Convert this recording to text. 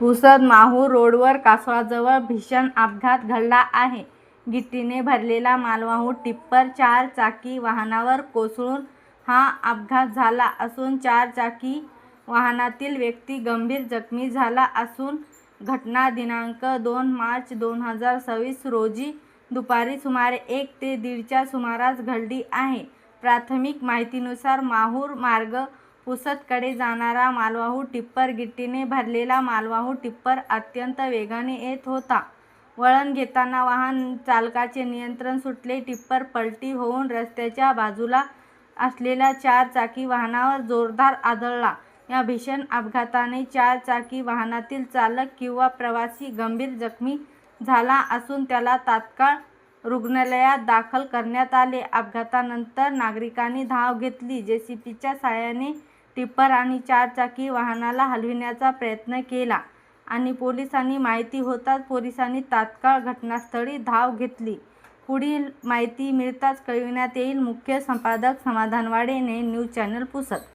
पुसद माहूर रोडवर कासवाजवळ भीषण अपघात घडला आहे. गिट्टीने भरलेला मालवाहू टिप्पर 4 चाकी वाहनावर कोसळून हा अपघात झाला असून 4 चाकी वाहनातील व्यक्ती गंभीर जखमी झाला असून घटना दिनांक 2 मार्च 2026 रोजी दुपारी सुमारे 1 ते 1:30 च्या सुमारास घडली आहे. प्राथमिक माहितीनुसार माहूर मार्ग पुसदकडे जाणारा मालवाहू टिप्पर गिट्टीने भरलेला मालवाहू टिप्पर अत्यंत वेगाने येत होता. वळण घेताना वाहन चालकाचे नियंत्रण सुटले. टिप्पर पलटी होऊन रस्त्याच्या बाजूला असलेल्या 4 चाकी वाहनावर जोरदार आदळला. या भीषण अपघाताने 4 चाकी वाहनातील चालक किंवा प्रवासी गंभीर जखमी झाला असून त्याला तात्काळ रुग्णालयात दाखल करण्यात आले. अपघातानंतर नागरिकांनी धाव घेतली. जेसीबीच्या साहाय्याने टिप्पर आणि 4 चाकी वाहनाला हलविण्याचा प्रयत्न केला आणि पोलिसांनी माहिती होताच पोलिसांनी तात्काळ घटनास्थळी धाव घेतली. पुढील माहिती मिळताच कळविण्यात येईल. मुख्य संपादक समाधान वाडे, न्यूज चॅनल पुसद.